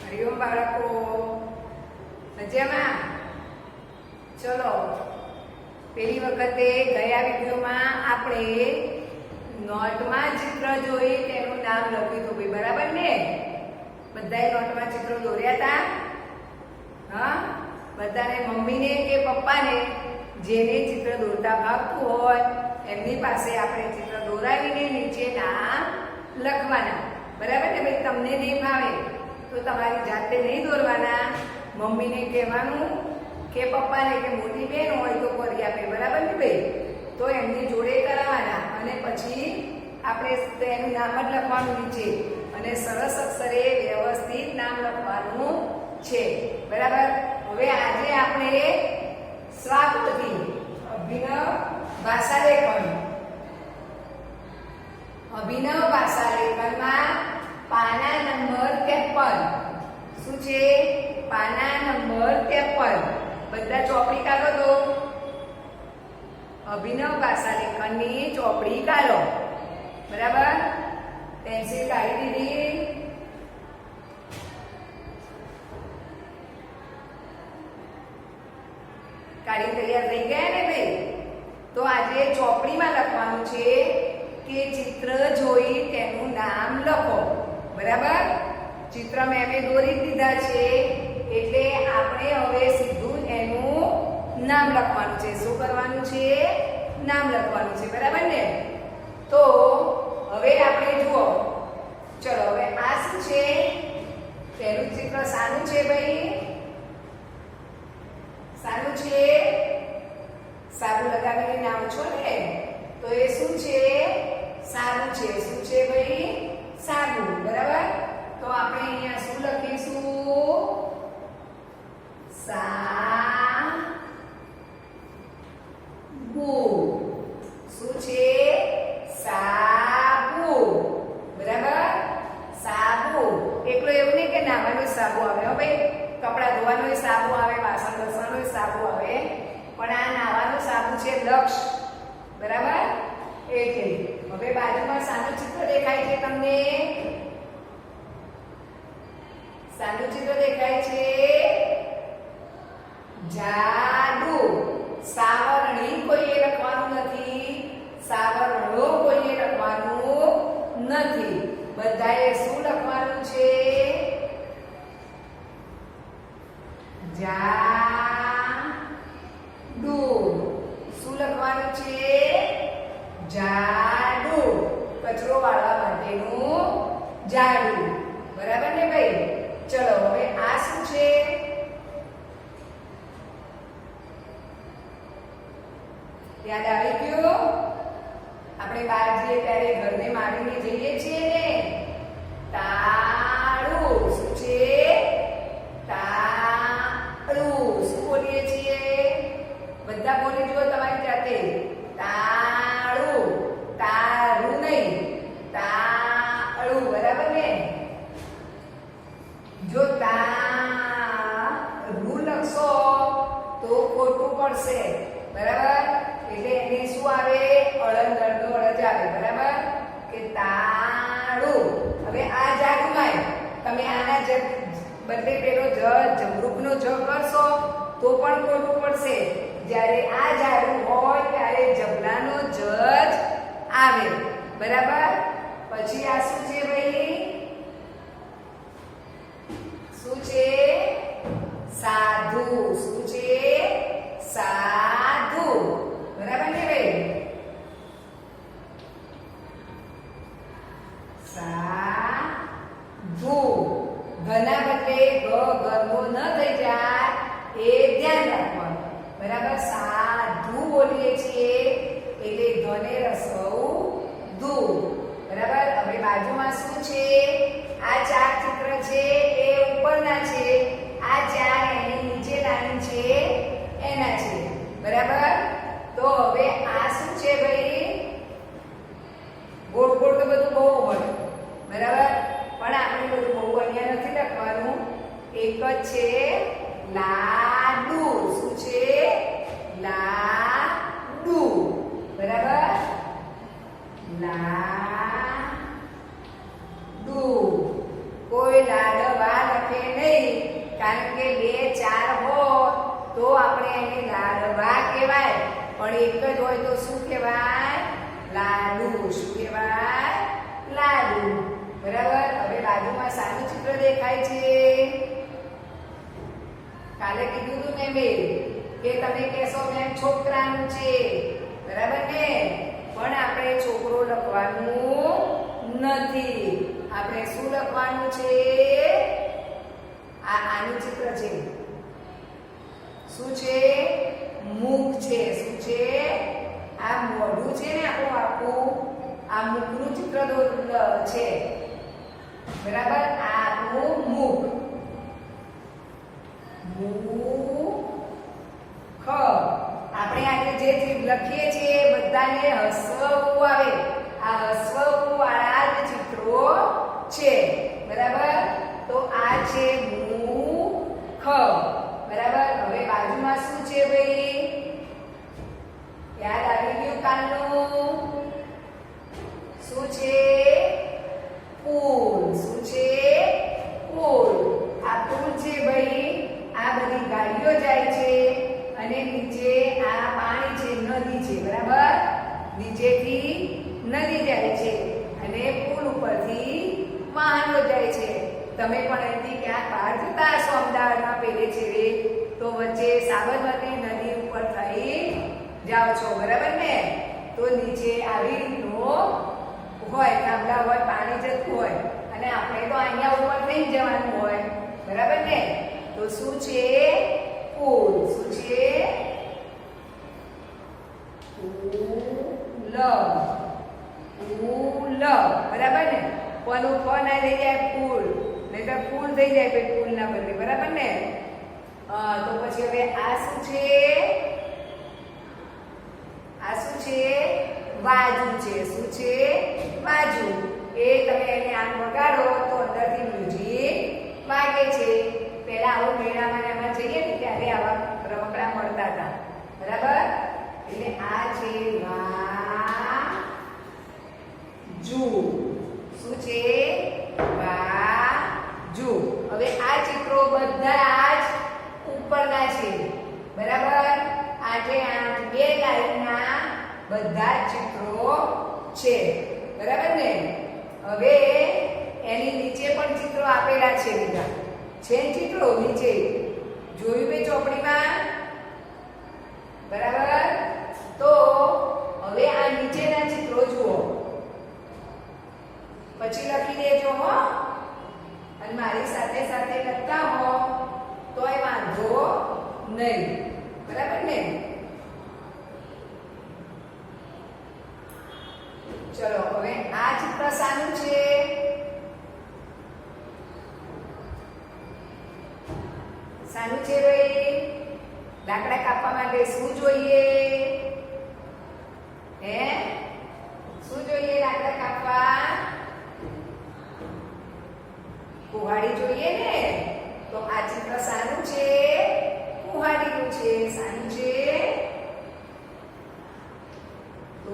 હરિઓમ બાળકો, મજામાં? ચલો, પેલી વખતે ગયા વિડીયોમાં આપણે નોટમાં ચિત્ર જોઈ તેનું નામ લખ્યું હતું ભાઈ, બરાબર ને? બધાએ નોટમાં ચિત્રો દોર્યા હતા? હા, બધાને મમ્મીને કે પપ્પાને જેને ચિત્ર દોરતા ભાગતું હોય એમની પાસે આપણે ચિત્ર દોરાવીને નીચે નામ લખવાના, બરાબર ને? ભાઈ તમને નહીં ભાવે તો તમારી જાતે નહીં દોરવાના, મમ્મીને કહેવાનું કે પપ્પાને કે મોટી બેન હોય તો કરી આપે, બરાબર ને ભાઈ? તો એમની જોડે કરાવવાના અને પછી આપણે તેનું નામ જ લખવાનું નીચે અને સરસ અક્ષરે વ્યવસ્થિત નામ લખવાનું છે, બરાબર? હવે આજે આપણે સ્વાકૃતિ અભિનવ ભાષા લેખન, અભિનવ ભાષા લેખનમાં પાના નંબર 53. શું છે? પાના નંબર 53. બધા ચોપડી કાઢો તો. અભિનવ ભાષા લેખનની ચોપડી કાઢો, બરાબર? પેન્સિલ કાઢી દીધી. કાઢી તૈયાર થઈ ગયા ને ભાઈ? તો આજે ચોપડીમાં લખવાનું છે કે ચિત્ર જોઈ તેનું નામ લખો, બરાબર? ચિત્ર મેં દોરી દીધા છે એટલે આપણે હવે સીધું એનું નામ લખવાનું છે. શું કરવાનું છે? નામ લખવાનું છે, બરાબર ને? તો હવે આપણે જુઓ, ચલો હવે આ શું છે? પહેલું ચિત્ર સાનું છે ભાઈ, સાનું છે. સારું લગાવીને નામ છો ને, તો એ શું છે? સારું છે. શું છે ભાઈ? સારું, બરાબર? તો આપણે અહીંયા શું લખીશું? સાબુ. શું છે? સાબુ, બરાબર? સાબુ. એકલો એવું નહીં કે નાવાનો સાબુ આવે હો ભાઈ, કપડા ધોવાનો સાબુ આવે, વાસણ ઘસવાનો સાબુ આવે, પણ આ નાવાનો સાબુ છે લક્ષ, બરાબર? એટલે હવે બાજુમાં સાનું ચિત્ર દેખાય છે તમને? સાનું ચિત્ર દેખાય છે? જાડુ. સાવરણી કોઈએ લખવાનું નથી, સાવરણો કોઈએ લખવાનું નથી. બધાએ શું લખવાનું છે? જાડુ. શું લખવાનું છે? જાડુ. કચરો વાળવા માટેનું જાડુ, બરાબર ને ભાઈ? ચલો હવે આ શું છે? યાદ આવી ગયું? આપણે બહાર જઈએ ત્યારે ઘરને મારીને જઈએ છીએ ને, તાળું. શું છે? તાળું. શું બોલીએ છીએ? બધા બોલી જુઓ તમારી જાતે. તાળું. તાળું નહીં, તાળું, બરાબર ને? જો તાળું લખશો તો ખોટું પડશે, બરાબર? એટલે એને શું આવે? અળંદરનો અળજ આવે, બરાબર? કે તાળું. હવે આ જાગમાં તમે આના બદલે પેલો જમરૂખનો જ કરશો તો પણ ખોટું પડશે. જ્યારે આ જાડું હોય ત્યારે જબલાનો જ આવે, બરાબર? પછી આ શું છે ભાઈ? શું છે? સાધુ. શું છે? સાધુ, બરાબર ને ભાઈ? સાધુ. ઘના બદલે ઘરનો ન થઈ જાય એ ધ્યાન રાખવાનું, બરાબર? સાધુ બોલીએ છીએ એટલે ધને રસવ દુ, બરાબર? હવે બાજુમાં શું છે? આ ચાર ચિત્ર છે એ ઉપરના છે, આ ચાર એની નીચે લાઈન છે એના છે, બરાબર? તો હવે આ શું છે ભાઈ? ગોળ ગોળ તો બધું બહુ હોય, બરાબર? પણ આપણે બધું બહુ અહીંયા નથી લખવાનું, એક જ છે લાડુ. શું છે? લાડુ, બરાબર? લાડુ. કોઈ લાડવા લખે નહીં. બાજુમાં શાનું ચિત્ર દેખાય છે? કાલે કીધું તું મેં કે તમે કહેશો મેમ છોકરાનું છે, બરાબર ને? પણ આપણે છોકરો લખવાનું નથી. આપણે શું લખવાનું છે? આનું ચિત્ર છે. શું છે? મુખ છે. શું છે? આ મોઢું છે ને આપણું આખું, આ મુખનું ચિત્ર છે, બરાબર? આ આપણું મુખ. મુખ. આપણે આજે જે લખીએ છીએ બધાને હસ્વ ઉ આવે. આ હસ્વ ઉ વાળા જ ચિત્રો છે, બરાબર? તો આ છે મુખ, બરાબર? હવે બાજુમાં શું છે ભાઈ? યાદ આવી ગયું કાલનું? શું છે? ફૂલ. શું છે? ફૂલ. આ ફૂલ છે ભાઈ. આ બધી ગાડીઓ જાય છે અને નીચે આ પાણી છે, નદી છે, બરાબર? નીચેથી નદી જાય છે અને પુલ ઉપરથી વાહનો જાય છે. તમે પણ અહીંથી ક્યાંક બહાર જતા હશો અમદાવાદમાં પેલે છેડે, તો વચ્ચે સાબરમતી નદી ઉપર થઈ જાઓ છો, બરાબર ને? તો નીચે આવી રીતનું હોય, થાંભલા હોય, પાણી જતું હોય અને આપણે તો અહીંયા ઉપર થઈ જવાનું હોય, બરાબર ને? તો શું છે? પુલ. શું છે? પુલ. પુલ, બરાબર ને? કોનું ફ ના થઈ જાય પુલ, નહીતર પુલ થઈ જાય પછી પુલ ના બદલે, બરાબર ને? તો પછી હવે આ શું છે? આ શું છે? બાજુ છે. શું છે? બાજુ. એ તમે એને આમ વગાડો તો અંદરથી મ્યુઝિક વાગે છે. પહેલા આવું મેળામાં ને એમાં જઈએ ને ત્યારે આવા રમકડા મળતા હતા, બરાબર? એટલે આ છે બાજુ. શું છે? બાજુ. હવે આ ચિત્રો બધા જ ઉપરના છે, બરાબર? આજે 2 લાઈનના બધા જ ચિત્રો છે, બરાબર ને? હવે એની નીચે પણ ચિત્રો આપેલા છે બીજા. છે ચિત્રો નીચે જોયું મેં ચોપડીમાં, બરાબર? તો હવે આ નીચેના ચિત્રો જુઓ, પછી લખી દેજો હો. અને મારી સાથે સાથે લખતા હો તોય વાંધો નહીં, બરાબર ને? ચલો હવે આ ચિત્ર શાનું છે? શાનું છે ભાઈ? લાકડા કાપવા માટે શું જોઈએ? હે? શું જોઈએ લાકડા કાપવા? કુહાડી જોઈએ ને? તો આ ચિત્ર શાનું છે? કુહાડીનું છે. શાનું છે? તો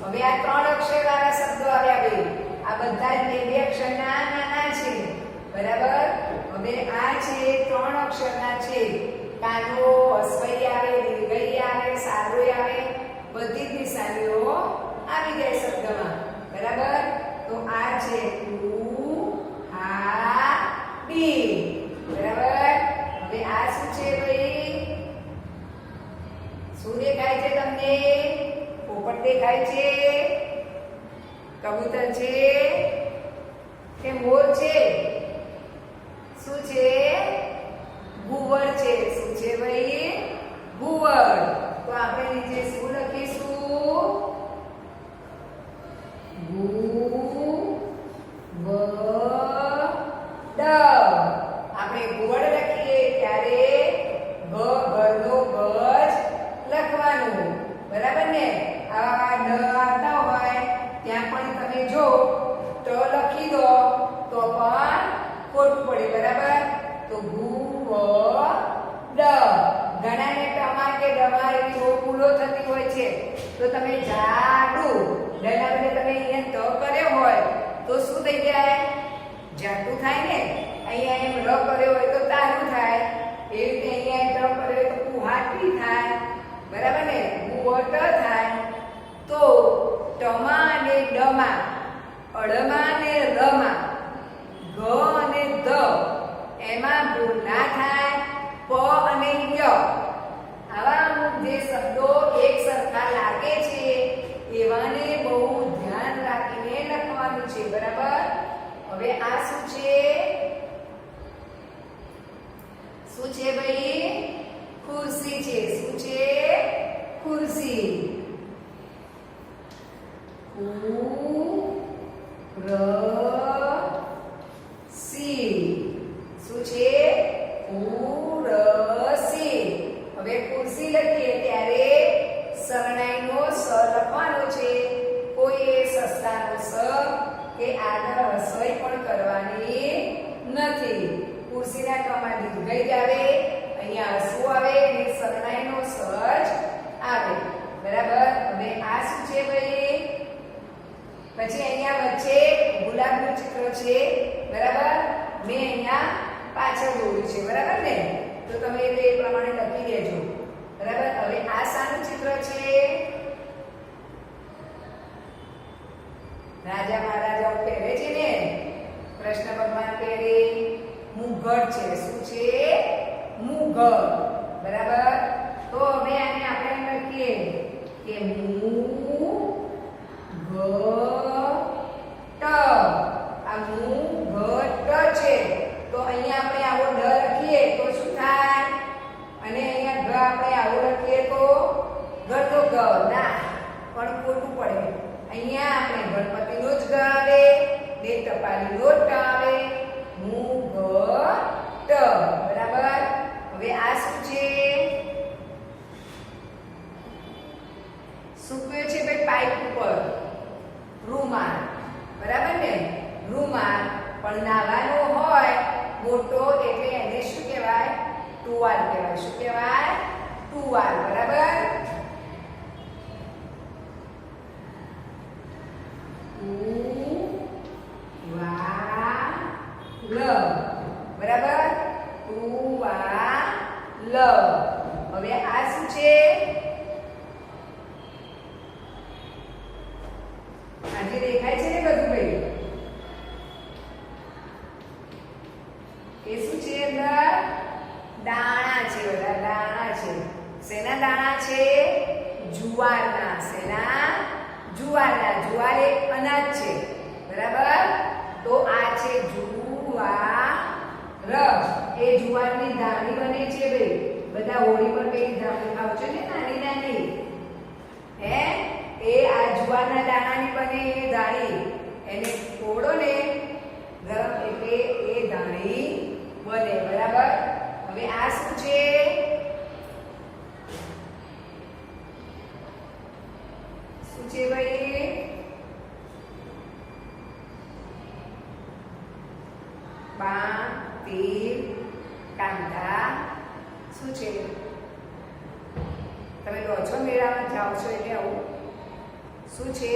હવે આ 3 અક્ષર વાળા શબ્દો આવ્યા ભાઈ. આ બધા જ 2 અક્ષરના નાના છે, બરાબર? હવે આ છે 3 અક્ષરના છે. કાનો, અસ્વઈ આવે, દીર્ઘઈ આવે, સારોઈ આવે, બધી જ નિશાનીઓ આવી જાય શબ્દમાં, બરાબર? તો આ છે કુહાડી, બરાબર? હવે આ શું છે ભાઈ? શું દેખાય છે તમને? પોપટ દેખાય છે? કબૂતર છે કે મોર છે? શું છે? ઘુવડ છે. શું છે ભાઈ? ઘુવડ. તો આપણે નીચે શું લખીશું? ઘુવડ. આપણે ઘુવડ લખીએ ત્યારે ઘરનો ગજ લખવાનું, બરાબર ને? આવા ડ આવતા હોય ત્યાં પણ તમે જો ટ લખી દો તો પણ ખોટું પડે, બરાબર? તો ઘુવડ. ઘણાને ટમા કે ડમા એવી ભૂલો થતી હોય છે, તો તમે જાડું ડના બદલે તમે અહીંયા ત કર્યો હોય તો શું થઈ જાય? જાડું થાય ને. અહીંયા એમ ર કર્યો હોય તો તારું થાય, એવી રીતે અહીંયા ટ કર્યો હોય તો કુહાટી થાય, બરાબર ને? ઘુવટ થાય. તો ટમા અને ડમા, અડમા અને રમા, ઘ અને ધ એમાં ભૂલ ના થાય, પ અને ય. આવા અમુક જે શબ્દો એક સરખા લાગે છે એવાને બહુ ધ્યાન રાખીને લખવાનું છે, બરાબર. હવે આ શું છે? શું છે ભાઈ? ખુરશી છે. શું છે? ખુરશી. ખુરશી. શું છે? ખુરશી. હવે ખુરશી લખીએ ત્યારે સરનાઈનો સ લખવાનો છે. કોઈએ સસ્તાનો સ કે આગળ રસોઈ પણ કરવાની નથી. ખુરશીના કમાં દીર્ઘઈ આવે, અહીંયા હસવું આવે અને સરનાઈનો સ જ આવે, બરાબર. હવે આ શું છે ભાઈ? પછી અહીંયા વચ્ચે ગુલાબનું ચિત્ર છે, બરાબર. મેં અહીંયા પાછળ દોર્યું છે, બરાબર ને? તો તમે એ પ્રમાણે લખી દેજો, બરાબર. હવે આ શાનું ચિત્ર છે? રાજા મહારાજાઓ પહેરે છે ને, કૃષ્ણ ભગવાન પહેરે. મુઘડ છે. શું છે? મુઘડ, બરાબર. તો હવે આને આપણે લખીએ કે મુઘટ. આ મુઘટ છે. તો અહીંયા આપણે આવો ડ લખીએ તો શું થાય? અને અહીંયા ગ આપણે આવો લખીએ તો ઘટો ગ ના, પણ ખોટું પડે. અહીંયા આપણે ગણપતિનો જ ગ આવે ને ટપાલીનો ટ આવે. મુઘટ, બરાબર. હવે આ શું છે? સૂકવ્યો છે ભાઈ પાઇપ ઉપર રૂમાલ, બરાબર ને? રૂમાલ પણ નાવાનો હોય મોટો એટલે એને શું કહેવાય? ટુવાલ કહેવાય. શું કહેવાય? ટુવાલ, બરાબર. બરાબર. ટુવાલ. હવે આ શું છે? આજે દેખાય છે ને બધું ભાઈ? એ શું છે? અંદર દાણા છે, બધા દાણા છે. શેના દાણા છે? જુવારના. શેના? જુવારના. જુવાર એક અનાજ છે, બરાબર. તો આ છે જુવાર. એ જુવારની દાણી બને છે ભાઈ. બધા હોળી પર પેલી દાણી ખાવ છો ને, નાની નાની, હે? એ આ જુવારના દાણાની બને એ દાણી. એને ફોડો ને ગરમ એટલે એ દાણી બને, બરાબર. હવે આ શું છે? શું છે ભાઈ? તીર, કાંટા. શું છે? તમે લો છો મેળામાં જાઓ છો એટલે આવું. શું છે?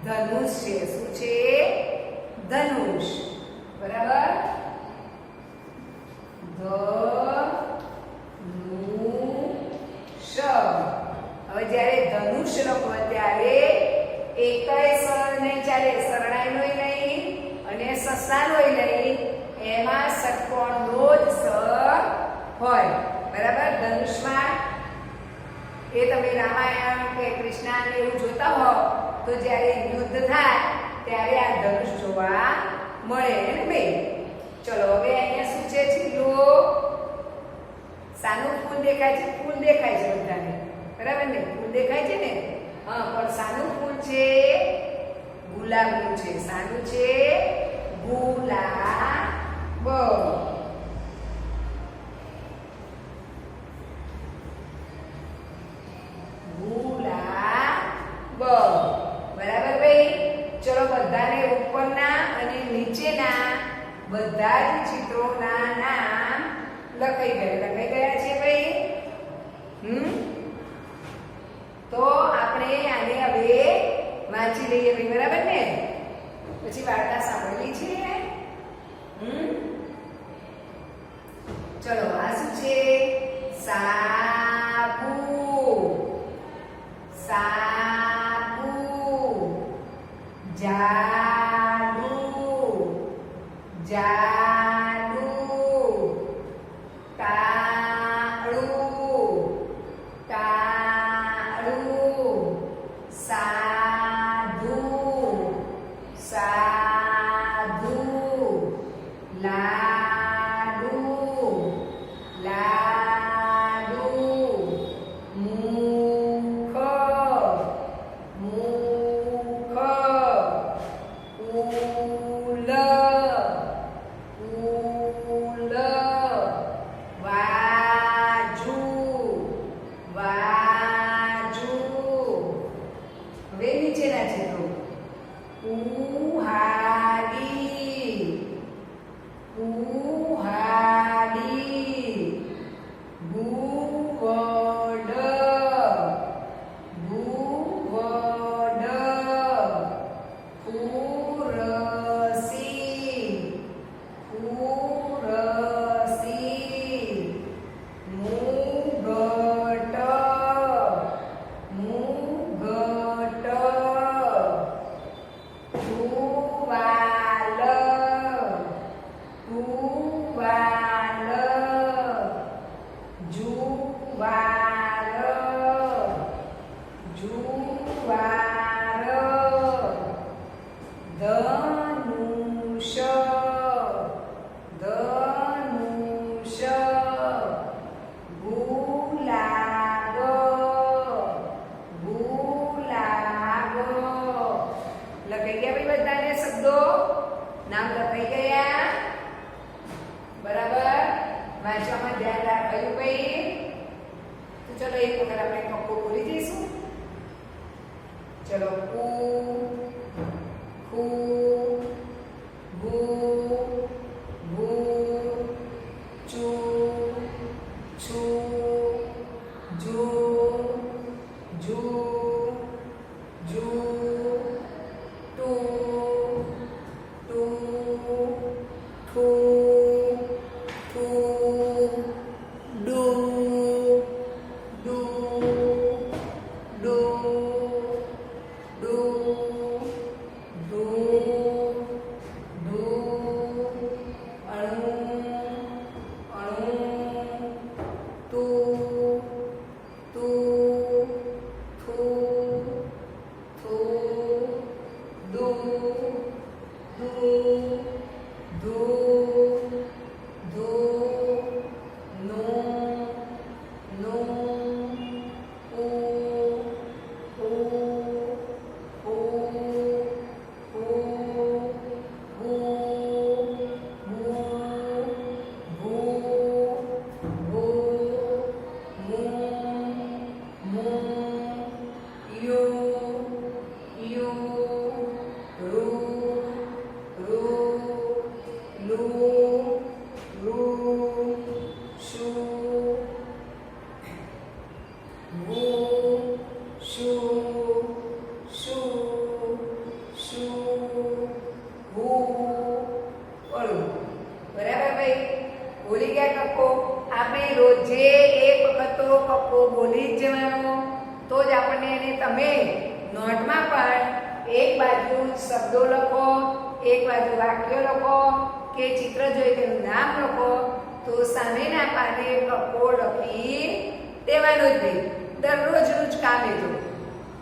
ધનુષ છે. શું છે? ધનુષ, બરાબર. ધનુષ. હવે જ્યારે ધનુષ લખો ત્યારે એકય સર નહીં ચાલે, સરણાઈનોય નહીં અને સસાનોય નહીં. એમાં ષટકોણનો જ સ હોય, બરાબર. ધનુષમાં એ તમે રામાયણ કે કૃષ્ણ ને એવું જોતા હો તો જ્યારે યુદ્ધ થાય ત્યારે આ ધનુષ જોવા મળે ને ભાઈ. ચલો હવે અહીંયા શું છે? છેલ્લો સાનું ફૂલ દેખાય છે. ફૂલ દેખાય છે બધાને, બરાબર ને? ફૂલ દેખાય છે ને? હા, પણ સાનું ફૂલ છે? ગુલાબનું છે. સાનું છે? ગુલાબ. ગુલાબ, બરાબર ભાઈ. ચલો બધાને ઉપરના અને નીચેના બધા જ ચિત્રોના નામ લખાઈ ગયા છે ભાઈ. તો આપણે આને હવે વાંચી લઈએ ભાઈ, બરાબર ને? પછી વાર્તા સાંભળવી છે. ચલો આ શું છે? સાબુ. સાબુ. સાધુ સાધુ લાડુ લાડુ મુખ મુખ ફૂલ ફૂલ વાજુ વાજુ હવે નીચેના ચિત્રો કુહાડી કુહાડી ગુવડ ગુવડ ખુરશી ખુરશી મુગટ મુગટ ટુવાલ ટુવાલ જુવાર જુવાર ધનુષ ધનુષ ગુલાબ ગુલાબ લખાઈ ગયા ભાઈ બધાને શબ્દો નામ લખાઈ ગયા બરાબર વાંચવામાં ધ્યાન રાખાયું ભાઈ તો ચલો એક વખત આપણે કક્કો બોલી જઈશું ચલો કુ ખુ ગુ ગુ ચુ છુ જુ જુ જુ ટુ ટુ ઠુ ઠુ ડુ ડુ ડુ ડુ ડુ ડુ અણુ અણુ તુ તુ થુ થુ દુ દુ દુ દુ નો નો ઉ ઉ ઉ ઉ ઉ બરાબર ભાઈ બોલી ગયા કક્કો આપણે રોજે એક વખત તો કક્કો બોલી જ જવાનો તો જ આપણને એને તમે નોટમાં પણ એક બાજુ શબ્દો લખો એક બાજુ વાક્યો લખો કે ચિત્ર જોઈ તેનું નામ લખો તો સામેના પાને કક્કો લખી દેવાનો જ ભાઈ દરરોજનું જ કામ એ તો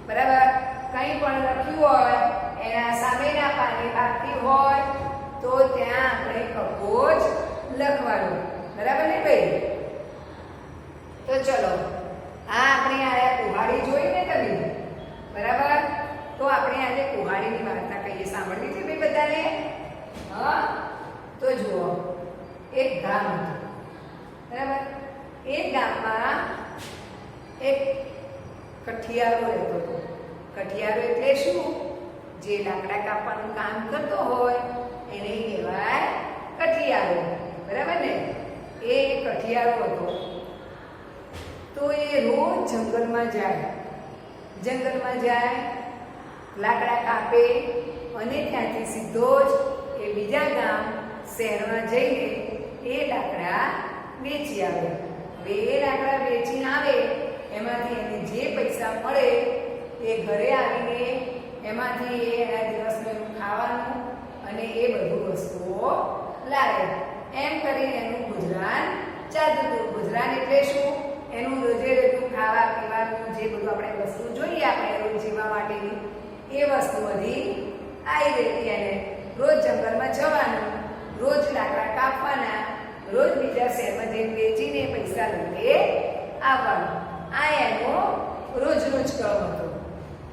બરાબર કંઈ પણ લખ્યું હોય એના સામેના પાને બાકી હોય તો ત્યાં આપણે કક્કો જ લખવાનો બરાબર ને ભાઈ તો ચલો આ આપણે આ કુહાડી જોઈ ને તમે બરાબર તો આપણે આજે કુહાડીની વાર્તા કહીએ સાંભળવી છે ભાઈ બધાને હા તો જુઓ એક ગામ હતું બરાબર એ ગામમાં એક કઠિયારો રહેતો હતો કઠિયારો એટલે શું જે લાકડા કાપવાનું કામ કરતો હોય એને કહેવાય કઠિયારો બરાબર ને એ કઠિયારો હતો તો એ રોજ જંગલમાં જાય લાકડા કાપે અને ત્યાંથી સીધો જ એ બીજા ગામ શહેરમાં જઈને એ લાકડા વેચી આવે હવે એ લાકડા વેચીને આવે એમાંથી એને જે પૈસા મળે એ ઘરે આવીને એમાંથી એના દિવસનું ખાવાનું અને એ બધું વસ્તુઓ લાવે એમ કરીને એનું ગુજરાન ચાલતું હતું ગુજરાન એટલે શું એનું રોજે રોજનું ખાવા પીવાનું જે બધું આપણે વસ્તુ જોઈએ આપણે રોજ જીવવા માટેની એ વસ્તુ બધી આવી રહેતી. એને રોજ જંગલમાં જવાનું, રોજ લાકડા કાપવાના, રોજ બીજા શહેરમાં જઈને વેચીને પૈસા લઈને આવવાનું. આ એનો રોજ ક્રમ હતો.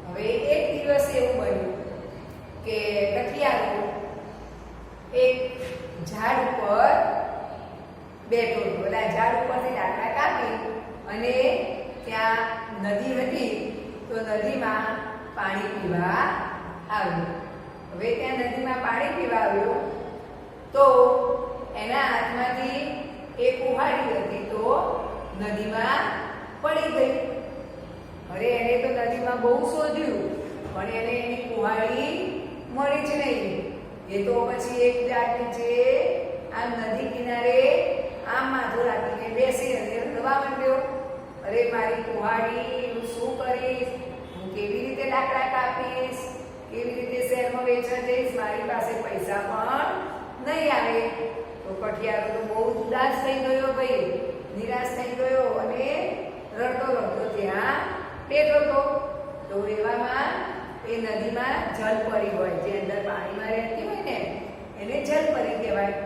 હવે એક દિવસ એવું બન્યું કે કઠિયારો એક ઝાડ ઉપર બેઠો હતો. એટલે ઝાડ ઉપરથી લાકડા કાપી અને ત્યાં નદી હતી તો નદીમાં પાણી પીવા આવ્યો. હવે ત્યાં નદીમાં પાણી પીવા આવ્યો તો એના હાથમાંથી એક કુહાડી હતી તો નદીમાં પડી ગઈ. અરે એને તો નદીમાં બહુ શોધ્યું પણ એને એની કુહાડી મળી જ નહીં. એ તો પછી એક ઝાડ નીચે આમ નદી કિનારે આમ માથું રાખીને બેસી અને રડવા માંડ્યો. અરે મારી કુહાડી, હું શું કરીશ? હું કેવી રીતે લાકડા કાપીશ? કેવી રીતે શહેરમાં વેચવા જઈશ? મારી પાસે પૈસા પણ નહીં આવે. તો કઠિયારો તો બહુ ઉદાસ થઈ ગયો, ભાઈ નિરાશ થઈ ગયો અને રડતો ત્યાં બેઠો હતો. તો એવામાં એ નદીમાં જલપરી હોય, જે અંદર પાણીમાં રહેતી હોય ને એને જલપરી કહેવાય.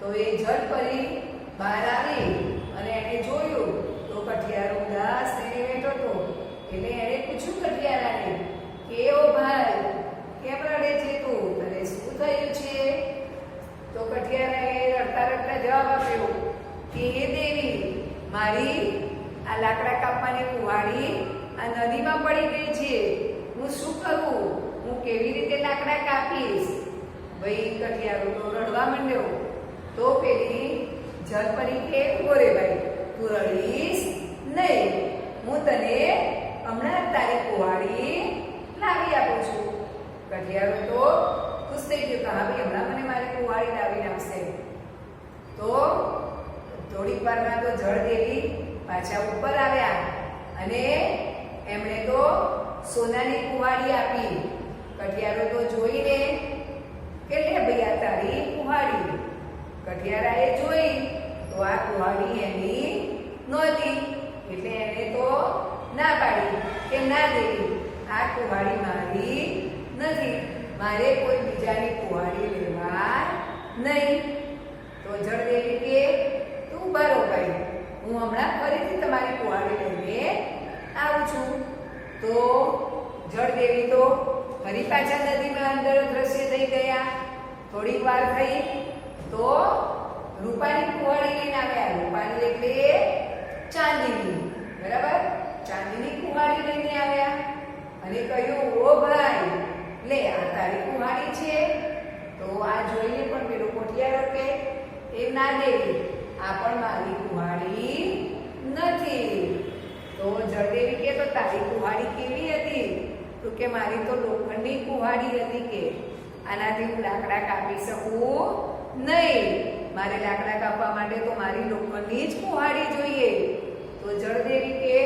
તો એ જલપરી બહાર આવી અને એને જોયું તો કઠિયારો ઉદાસ થઈને બેઠો હતો. એટલે એણે પૂછ્યું કઠિયારાને કે ઓ ભાઈ, કેમ રડે છે તું? તને શું થયું છે? તો કઠિયારાએ રડતા જવાબ આપ્યો કે હે દેવી, મારી આ લાકડા કાપવાની કુહાડી આ નદીમાં પડી ગઈ છે. હું શું કરું? હું કેવી રીતે લાકડા કાપીશ? ભાઈ કઠિયારો તો રડવા માંડ્યો. તો પેલી જલપરી કે ઉભો રે ભાઈ, તું રડીશ નહીં, હું તને હમણાં તારી કુહાડી લાવી આપું છું. કઠિયારો તો ખુશ થઈ ગયો કે હા ભાઈ હમણાં મને મારી કુહાડી લાવીને આપશે. તો થોડીક વારમાં તો જળદેવી પાછા ઉપર આવ્યા અને એમણે તો સોનાની કુહાડી આપી. કઠિયારો તો જોઈને કે લે ભાઈ આ તારી કુહાડી. કઠિયારાએ જોઈ તો આ કુહાડી એની નહોતી. એટલે એને તો ના પાડી કે ના દેવી, આ કુહાડી મારી નથી, મારે કોઈ બીજાની કુહાડી લેવા નહીં. તો જળદેવી કે તું બરો ભાઈ, હું હમણાં ફરીથી તમારી કુહાડી લઈને આવું છું. તો જળદેવી તો ફરી પાછા નદીમાં અંદર દ્રશ્ય થઈ ગયા. થોડીક વાર થઈ તો રૂપાની કુહાડી લઈને આવ્યા. રૂપાની એટલે ચાંદીની, બરાબર? ચાંદીની કુહાડી લઈને આવ્યા અને કહ્યું ઓ ભાઈ, લે આ તારી કુહાડી છે. તો આ જોઈને પણ પેલો કોઠિયારો કે એ ના દેવી, આ પણ મારી કુહાડી નથી. તો જળદેવી કે તો તારી કુહાડી કેવી હતી? તો કે મારી તો લોખંડની કુહાડી હતી, કે આનાથી હું લાકડા કાપી શકું નહીં. મારે લાકડા કાપવા માટે તો મારી લોખંડની જ કુહાડી જોઈએ. તો જળદેવી કે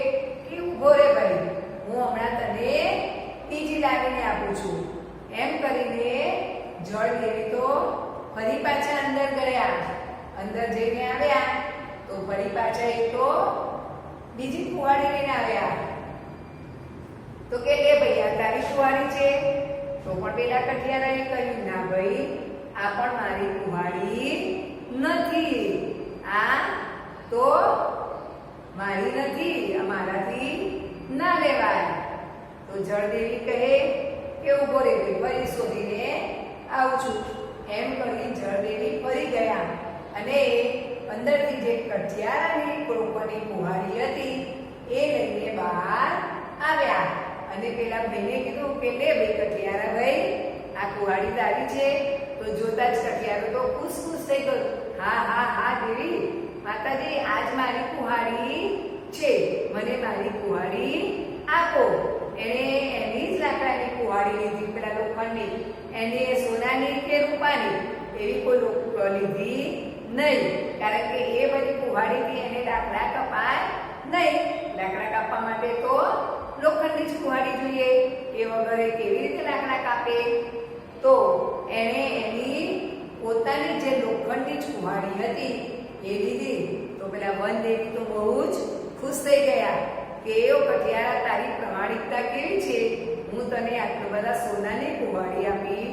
ઉભો રે ભાઈ, હું હમણાં તને બીજી લાવીને આપું છું. એમ કરીને જળદેવી તો ફરી પાછા અંદર ગયા. અંદર જઈને આવ્યા તો ફરી પાછા એક તો બીજી કુહાડી લઈને આવ્યા. તો કે લે ભાઈ આ તારી કુહાડી છે. તો પણ પેલા કઠિયારાએ કહ્યું ના ભાઈ, આ પણ મારી કુહાડી નથી, આ તો મારી નથી, આ મારાથી ના લેવાય. તો જળદેવી કહે કે ઉભો રે ભાઈ, ફરી શોધીને આવું છું. એમ કરી જળદેવી ફરી ગયા અને અંદરથી જે કઠિયારાની લોખંડની કુહાડી હતી એ લઈને બહાર આવ્યા. અને પેલા ભાઈને કીધું કે લે ભાઈ કઠિયારા ભાઈ, આ કુહાડી તારી છે. તો જોતા જ કઠિયારો તો ખુશ થઈ ગયો. હા હા હા દેવી માતાજી, આજ મારી કુહાડી છે, મને મારી કુહાડી આપો. એને એની જ લાકડાની કુહાડી લીધી, પેલા લોખંડની. એને સોનાની કે રૂપાની એવી કોઈ લીધી નહીં, કારણ કે એ બધી કુહાડીથી એને લાકડા કપાય નહીં. લાકડા કાપવા માટે તો લોખંડની જ કુહાડી જોઈએ. એ વગર એ કેવી રીતે લાકડા કાપે? તો એણે એની પોતાની જે લોખંડની જ કુહાડી હતી એ લીધી. તો પેલા વનદેવી તો બહુ જ ખુશ થઈ ગયા કે ઓ કઠિયારા તારી પ્રમાણિકતા કેવી છે, હું તને આટલા બધા સોનાની કુહાડી આપી,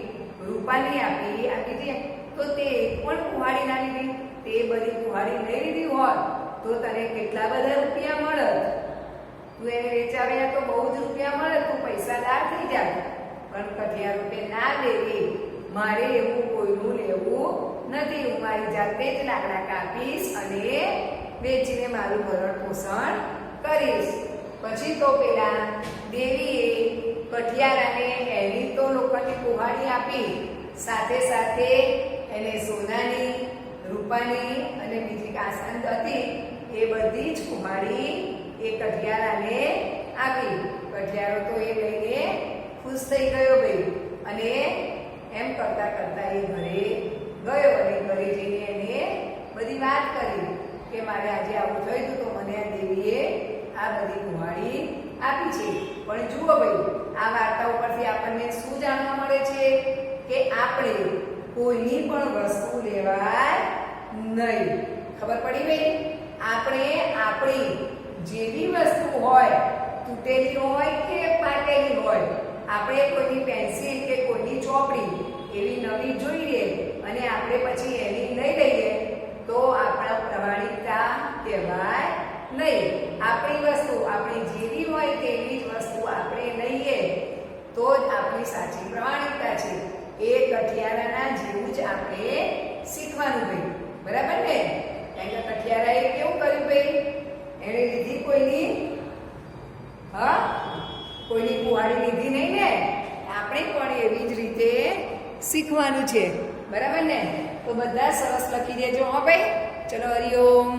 રૂપાની આપી છે, તો તે પણ કુહાડી ના લીધી, તે બધી કુહાડી લઈ લીધી હોત તો તને કેટલા બધા રૂપિયા મળત, તું એને વેચાવ્યા તો બહુ જ રૂપિયા મળે, તું પૈસાદાર થઈ જાય. પણ કઠિયારો કે ના દેવી, મારે એવું કોઈનું લેવું નથી, હું મારી જાતે જ લાકડા કાપીશ અને વેચીને મારું ભરણ પોષણ કરીશ. પછી તો પેલા દેવીએ કઠિયારાને એની તો લોકોની કુહાડી આપી, સાથે સાથે એને સોનાની, રૂપાની અને બીજી કાંસાની હતી એ બધી જ કુહાડી એ કઠિયારાને આપી. કઠિયારો તો એ લઈને ખુશ થઈ ગયો ભાઈ, અને એમ કરતા કરતા એ ઘરે ગયો અને ઘરે જઈને એને બધી વાત કરી કે મારે આજે આવું થયું તો મને આ દેવીએ આ બધી કુહાડી આપી છે. પણ જુઓ ભાઈ, આ વાર્તા ઉપરથી આપણને શું જાણવા મળે છે કે આપણે કોઈની પણ વસ્તુ લેવાય નહીં. ખબર પડી ભાઈ? આપણે આપણી જેવી વસ્તુ હોય, તૂટેલી હોય કે ફાટેલી હોય, આપણે કોઈની પેન્સિલ કે કોઈની ચોપડી એવી નવી જોઈએ અને આપણે પછી એની લઈ લઈએ તો આપણા પ્રમાણિકતા કહેવાય નહીં. આપણી વસ્તુ આપણી જેવી હોય તેવી જ વસ્તુ આપણે લઈએ તો જ આપણી સાચી પ્રમાણિકતા છે. એ કઠિયારાના જેવું જ આપણે શીખવાનું ભાઈ, બરાબર ને? કારણ કે કઠિયારાએ કેવું કર્યું ભાઈ, એણે લીધી કોઈની કોઈની કુહાડી લીધી નહીં ને, આપણે પણ એવી જ રીતે શીખવાનું છે, બરાબર ને? તો બધા સરસ લખી દેજો. હા ભાઈ, ચલો હરિઓમ.